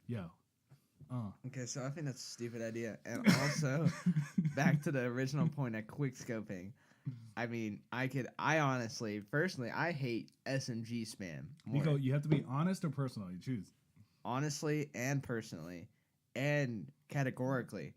Yo. Okay, so I think that's a stupid idea. And also, back to the original point of quick scoping. I mean, I honestly, personally, I hate SMG spam more. Nico, you have to be honest or personal. You choose. Honestly and personally, and categorically,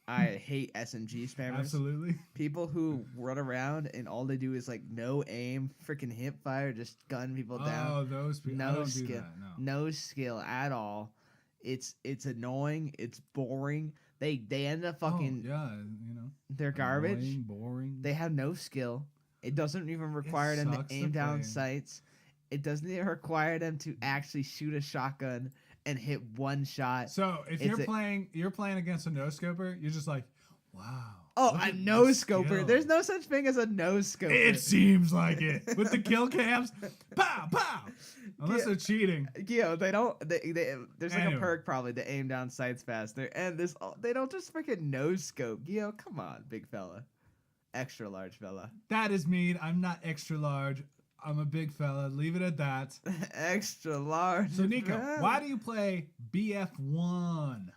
I hate SMG spammers. Absolutely. People who run around and all they do is like no aim, freaking hip fire, just gun people down. Oh, those people. No I don't skill, do that. No. no skill at all. It's annoying. It's boring. They end up fucking. Oh, yeah, They're garbage. Annoying, boring. They have no skill. It doesn't even require them to aim down sights. It doesn't even require them to actually shoot a shotgun and hit one shot. So if you're playing against a no scoper, you're just like, wow. Oh, a no scoper. There's no such thing as a no scoper. It seems like it. With the kill cams, pow, pow. Unless they're cheating. Yeah, they don't. There's like a perk probably to aim down sights faster, and they don't just freaking no scope. Yo, come on, big fella, extra large fella. That is mean. I'm not extra large. I'm a big fella. Leave it at that. Extra large. So Nico, why do you play BF1?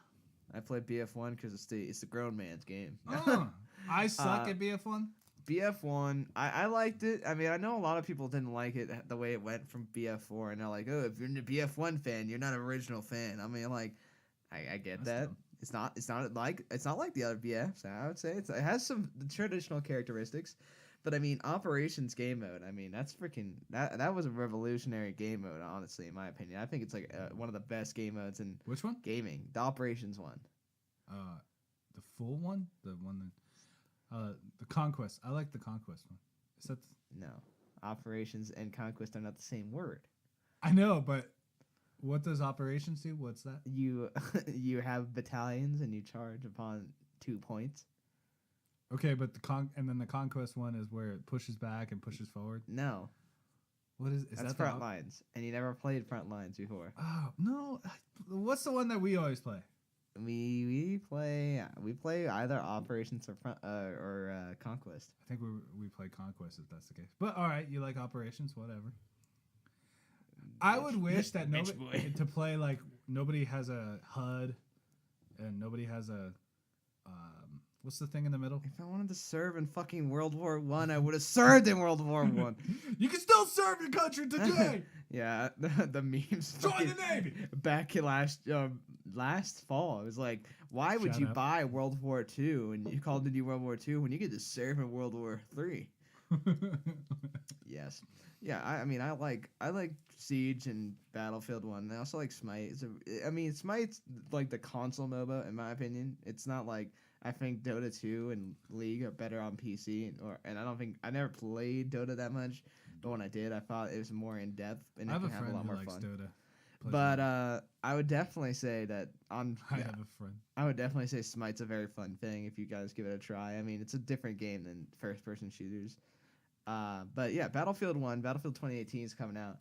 I play BF1 because it's the grown man's game. I suck at BF1. BF1, I liked it. I mean, I know a lot of people didn't like it the way it went from BF4, and they're like, "Oh, if you're a BF1 fan, you're not an original fan." I mean, like, I get that. Dumb. It's not like the other BFs. I would say it has some traditional characteristics, but I mean, Operations game mode. I mean, that's freaking that was a revolutionary game mode. Honestly, in my opinion, I think it's like one of the best game modes in which one? Gaming, the Operations one. The full one, the one that. The Conquest. I like the Conquest one. Is that no? Operations and Conquest are not the same word. I know, but what does Operations do? What's that? You have battalions and you charge upon 2 points. Okay, but and then the Conquest one is where it pushes back and pushes forward. No. What is that's that front lines, and you never played front lines before. Oh no! What's the one that we always play? We play either Operations or Conquest. I think we play Conquest if that's the case. But all right, you like Operations, whatever. I would wish that nobody to play like nobody has a HUD and nobody has a what's the thing in the middle? If I wanted to serve in fucking World War I would have served in World War I. You can still serve your country today. Yeah, the memes. Join the Navy. Back last fall, it was like, why would you buy World War II and you Call of Duty World War II when you get to serve in World War III? Yes. Yeah, I mean, I like Siege and Battlefield 1. I also like Smite. Smite's like the console MOBA, in my opinion. It's not like, I think Dota 2 and League are better on PC, and I never played Dota that much, but when I did, I thought it was more in depth and it can have a lot more fun. Dota. But I would definitely say that I have a friend. I would definitely say Smite's a very fun thing if you guys give it a try. I mean, it's a different game than first-person shooters. But yeah, Battlefield 2018 is coming out.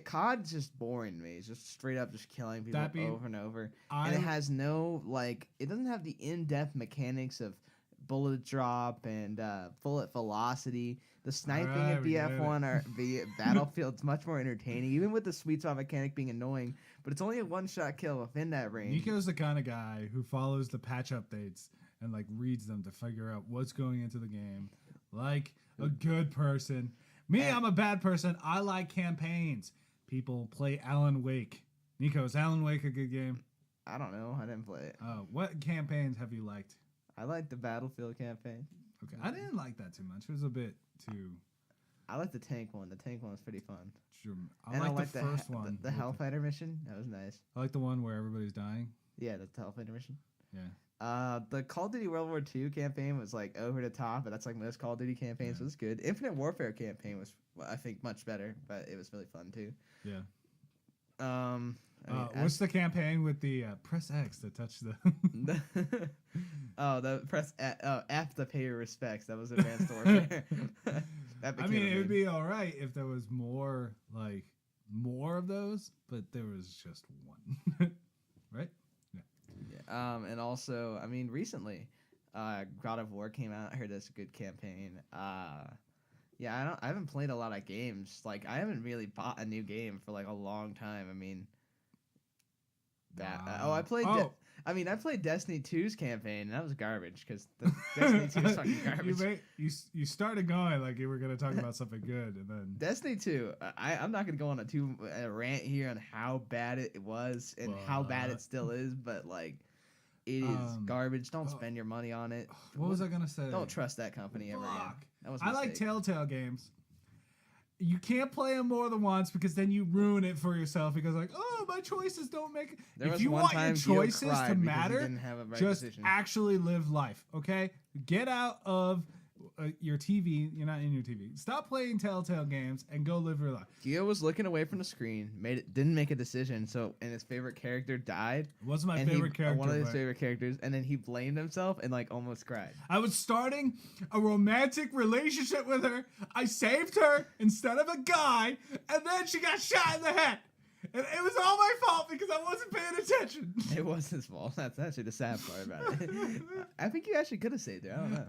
COD's just boring to me. It's just straight up just killing people over and over. And it has no, it doesn't have the in-depth mechanics of bullet drop and bullet velocity. The sniping at BF1 or Battlefield's much more entertaining, even with the sweet spot mechanic being annoying, but it's only a one-shot kill within that range. Nico's the kind of guy who follows the patch updates and reads them to figure out what's going into the game. Like a good person. I'm a bad person. I like campaigns. People play Alan Wake. Nico, is Alan Wake a good game? I don't know. I didn't play it. What campaigns have you liked? I liked the Battlefield campaign. Okay. I didn't like that too much. It was a bit too... I like the tank one. The tank one was pretty fun. Sure. I like the first one. The Hellfighter mission. That was nice. I like the one where everybody's dying. Yeah, the Hellfighter mission. Yeah. The Call of Duty World War II campaign was over the top, but that's like most Call of Duty campaigns. So it was good. Infinite Warfare campaign was, I think, much better, but it was really fun too. Yeah. What's the campaign with the press X to touch the? The press F to pay your respects. That was Advanced Warfare. It would be all right if there was more of those, but there was just one, right? Yeah. And also, recently, God of War came out. I heard that's a good campaign. Yeah, I haven't played a lot of games. I haven't really bought a new game for a long time. Oh, I played. Oh. I mean, I played Destiny 2's campaign, and that was garbage because Destiny 2 is fucking garbage. You started going like you were gonna talk about something good, and then Destiny 2. I'm not gonna go on a rant here on how bad it was and how bad it still is, but like, it is garbage. Don't spend your money on it. What was I gonna say? Don't trust that company ever again. That was a I like mistake. Telltale games. You can't play them more than once because then you ruin it for yourself because like, oh, my choices don't make it. If you want your choices to matter, just actually live life, okay? Get out of your TV. You're not in your TV. Stop playing Telltale games and go live your life. Guigo was looking away from the screen, didn't make a decision, and his favorite character died. It wasn't my favorite character. One of his favorite characters, and then he blamed himself and like almost cried. I was starting a romantic relationship with her. I saved her instead of a guy, and then she got shot in the head. And it was all my fault because I wasn't paying attention. It was his fault. That's actually the sad part about it. I think you actually could have saved her. I don't know.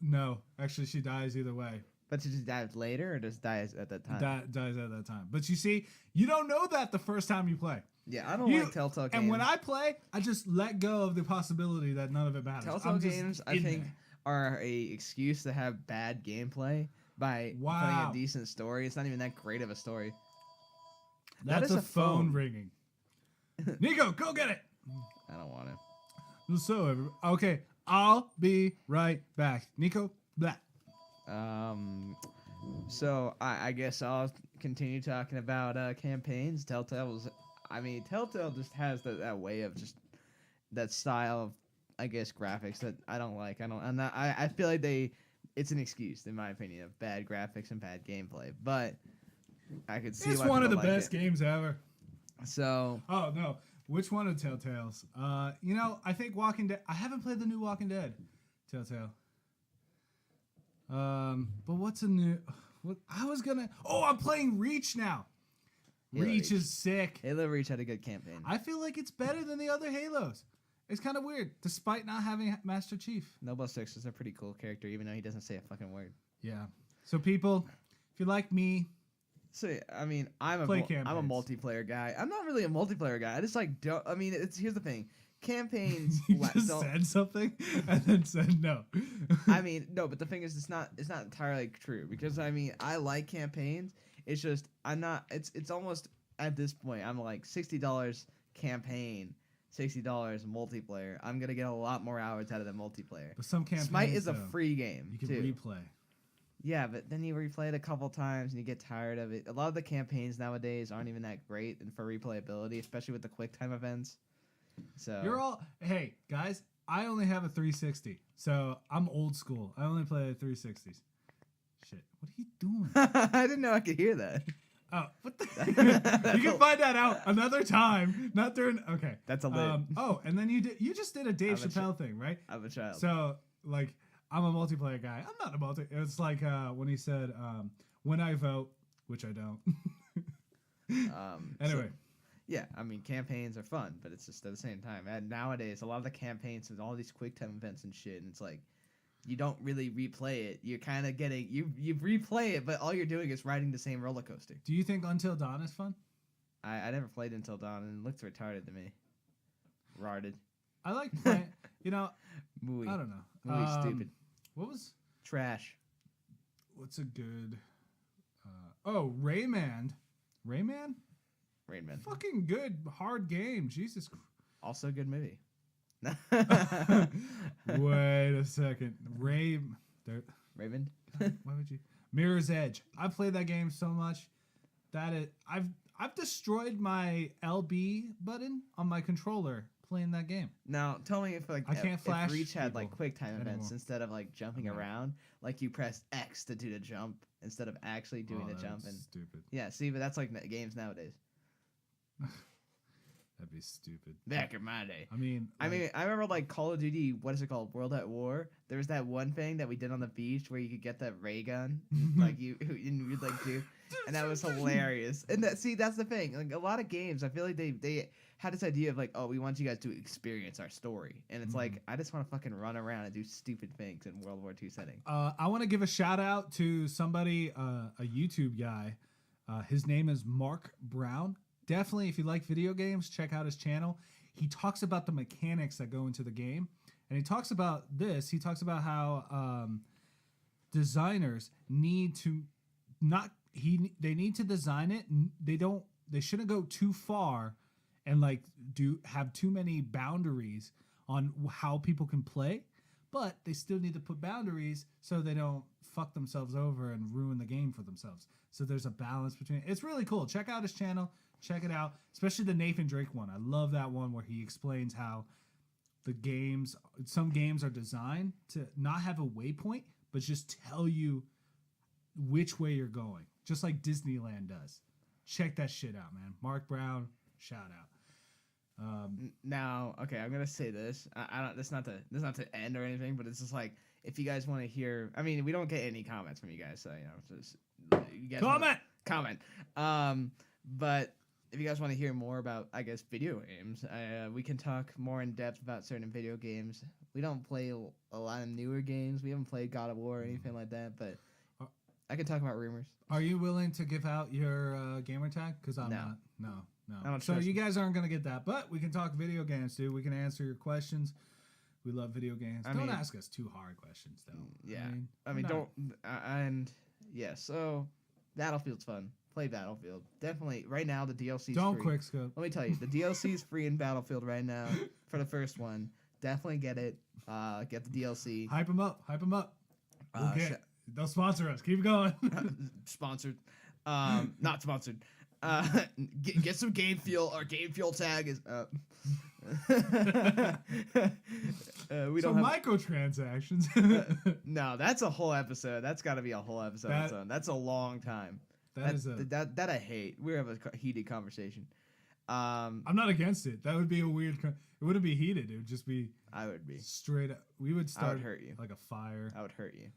No, actually, she dies either way. But she just dies later, or just dies at that time? Dies at that time. But you see, you don't know that the first time you play. Yeah, I don't like Telltale games. And when I play, I just let go of the possibility that none of it matters. Telltale games, I think, are a excuse to have bad gameplay by putting a decent story. It's not even that great of a story. That's a phone ringing. Nico, go get it. I don't want it. So, okay. I'll be right back. Nico, blah. So I guess I'll continue talking about campaigns. Telltale just has that way of just that style of, I guess, graphics that I don't like. I feel like it's an excuse in my opinion of bad graphics and bad gameplay. But I could see it's why one of the like best games ever. So. Oh no. Which one of Telltale's? I think Walking Dead. I haven't played the new Walking Dead. Telltale. But what's a new? What I was gonna? Oh, I'm playing Reach now. Reach is sick. Halo Reach had a good campaign. I feel like it's better than the other Halos. It's kind of weird, despite not having Master Chief. Noble Six is a pretty cool character, even though he doesn't say a fucking word. Yeah. So people, if you like me. So I mean, I'm a multiplayer guy. I'm not really a multiplayer guy. I just like don't. I mean, here's the thing. Campaigns. You just said something and then said no. I mean, no, but the thing is, it's not entirely true because I mean, I like campaigns. It's just I'm not. It's almost at this point. I'm like $60 campaign, $60 multiplayer. I'm gonna get a lot more hours out of the multiplayer. But some campaigns, Smite is a free game. You can replay. Yeah, but then you replay it a couple times and you get tired of it. A lot of the campaigns nowadays aren't even that great for replayability, especially with the QuickTime events. So hey guys, I only have a 360, so I'm old school. I only play 360s. Shit, what are you doing? I didn't know I could hear that. Oh, what the? You can find that out another time, not during. Okay, that's a lit. And then you just did a Dave Chappelle thing, right? I'm a child. So like. I'm a multiplayer guy. I'm not a It's like when he said, when I vote, which I don't. Anyway. So, yeah, I mean, campaigns are fun, but it's just at the same time. And nowadays, a lot of the campaigns with all these QuickTime events and shit, and it's like, you don't really replay it. You're kind of getting, you replay it, but all you're doing is riding the same roller coaster. Do you think Until Dawn is fun? I never played Until Dawn, and it looked retarded to me. Rarded. I like playing, Mooey. I don't know. Mooey stupid. What was? Trash. What's a good? Rayman. Rayman? Rayman. Fucking good, hard game. Jesus. Also a good movie. Wait a second. Raven. Why would you? Mirror's Edge. I've played that game so much that I've destroyed my LB button on my controller playing that game. Now, tell me if I can't flash. If Reach had like QuickTime events anymore. instead of like jumping around, like you press X to do the jump instead of actually doing the jump. And stupid. Yeah, see, but that's like games nowadays. That'd be stupid. Back in my day. I mean, I remember like Call of Duty. What is it called? World at War. There was that one thing that we did on the beach where you could get that ray gun, like you'd like do, and that was hilarious. And that's the thing. Like a lot of games, I feel like they had this idea of like, oh, we want you guys to experience our story, and it's like I just want to fucking run around and do stupid things in World War II setting. I want to give a shout out to somebody, a YouTube guy. His name is Mark Brown. definitely, if you like video games, check out his channel. He talks about the mechanics that go into the game, and he talks about this. He talks about how designers need to they need to design it. They shouldn't go too far and like have too many boundaries on how people can play, but they still need to put boundaries so they don't fuck themselves over and ruin the game for themselves. So there's a balance between it's really cool. Check out his channel. Check it out, especially the Nathan Drake one. I love that one where he explains how some games are designed to not have a waypoint, but just tell you which way you're going, just like Disneyland does. Check that shit out, man. Mark Brown, shout out. Now, okay, I'm gonna say this. I don't. This not to end or anything, but it's just like if you guys want to hear. I mean, we don't get any comments from you guys, so just you guys comment. But if you guys want to hear more about, I guess, video games, we can talk more in depth about certain video games. We don't play a lot of newer games. We haven't played God of War or anything like that, but I can talk about rumors. Are you willing to give out your gamer tag? Because I'm not. No. So you guys aren't going to get that, but we can talk video games, dude. We can answer your questions. We love video games. Don't ask us too hard questions, though. Yeah. Don't. And yeah, so Battlefield's fun. Play Battlefield. Definitely. Right now, the DLC's Don't free. quick scope. Let me tell you, the DLC's free in Battlefield right now for the first one. Definitely get it. Get the DLC. Hype them up. Okay. They'll sponsor us. Keep going. Sponsored. Not sponsored. Get some game fuel. Our game fuel tag is up. We don't have microtransactions. No, that's a whole episode. That's got to be a whole episode on its own. That's a long time. That I hate. We have a heated conversation. I'm not against it. That would be a weird. It wouldn't be heated. It would just be. I would be straight up. We would start. I would hurt you like a fire. I would hurt you.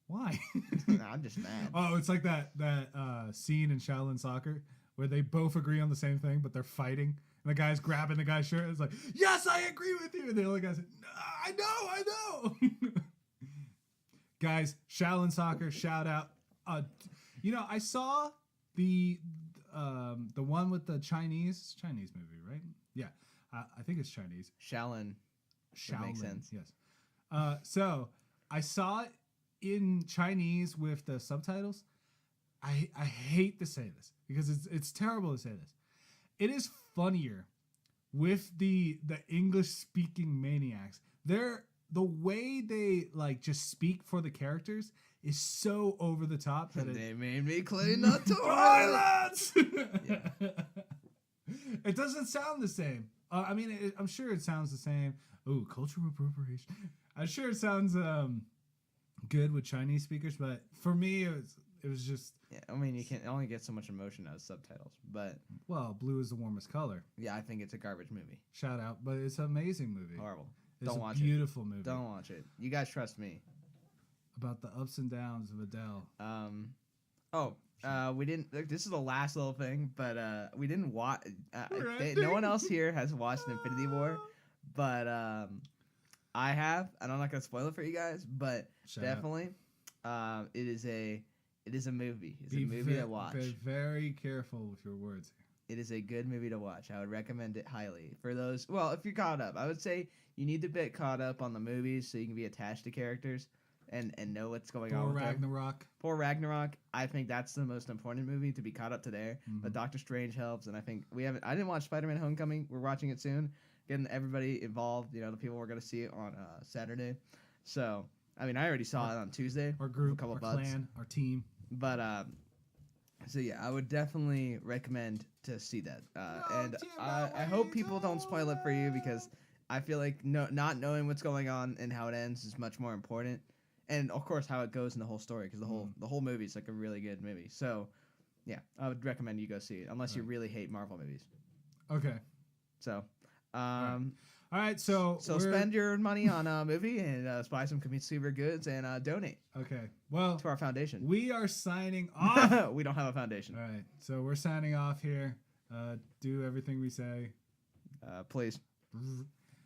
Why? Nah, I'm just mad. Oh, it's like that scene in Shaolin Soccer where they both agree on the same thing, but they're fighting. And the guy's grabbing the guy's shirt. It's like, yes, I agree with you. And the other guy said, I know. Guys, Shaolin Soccer, shout out. I saw the one with the Chinese movie, right? Yeah, I think it's Chinese. Shaolin. That makes sense. Yes. So I saw it in Chinese with the subtitles. I hate to say this because it's terrible to say this. It is funnier with the English speaking maniacs. The way they like just speak for the characters is so over the top that they made me clean the toilets. It doesn't sound the same. I'm sure it sounds the same. Ooh, cultural appropriation. I'm sure it sounds good with Chinese speakers, but for me it was just. Yeah, I mean you can only get so much emotion out of subtitles, but blue is the warmest color. Yeah, I think it's a garbage movie. Shout out, but it's an amazing movie. Horrible. It's Don't watch it. Beautiful movie. Don't watch it. You guys trust me. About the ups and downs of Adele. We didn't. This is the last little thing, but we didn't watch. No one else here has watched Infinity War, but I have, and I'm not gonna spoil it for you guys. But definitely, it is a movie. It's a movie to watch. Be very careful with your words. It is a good movie to watch. I would recommend it highly for those. Well, if you're caught up, I would say you need to get caught up on the movies so you can be attached to characters and know what's going on. Poor Ragnarok. I think that's the most important movie to be caught up to there. Mm-hmm. But Doctor Strange helps, and I think I didn't watch Spider-Man: Homecoming. We're watching it soon. Getting everybody involved. The people we're gonna see it on Saturday. So I already saw it on Tuesday. Our group, our clan, our team. But so yeah, I would definitely recommend to see that. And I hope people don't spoil it for you because I feel like not knowing what's going on and how it ends is much more important. And of course, how it goes in the whole story, because the whole movie is like a really good movie. So, yeah, I would recommend you go see it, unless you really hate Marvel movies. Okay. So, all right. So spend your money on a movie and buy some consumer goods and donate. Okay. Well, to our foundation. We are signing off. We don't have a foundation. All right. So we're signing off here. Do everything we say. Please.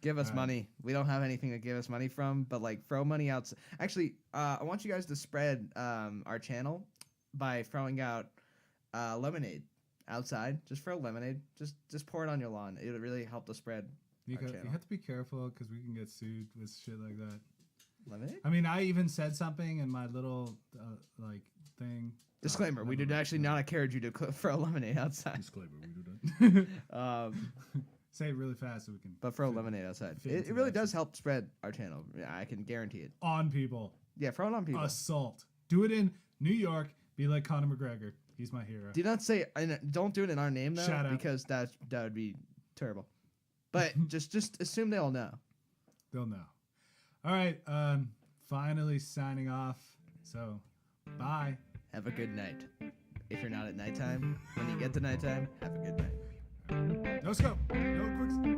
Give us money. We don't have anything to give us money from, but throw money out. Actually, I want you guys to spread our channel by throwing out lemonade outside, just for a lemonade. Just pour it on your lawn. It would really help the spread. Nico, channel. you have to be careful because we can get sued with shit like that. Lemonade? I mean, I even said something in my little like thing. Disclaimer: we did actually not encourage you to cook for a lemonade outside. Disclaimer: we do not. Say it really fast so we can. But for a lemonade outside, fit it into really that does shit. help spread our channel. Yeah, I can guarantee it. On people. Yeah, throw it on people. Assault. Do it in New York. Be like Conor McGregor. He's my hero. Do not say. Don't do it in our name though, Shout out. because that would be terrible. But just assume they all know. They'll know. All right. Finally signing off. So, bye. Have a good night. If you're not at nighttime, when you get to nighttime, have a good night. No scope. No quick.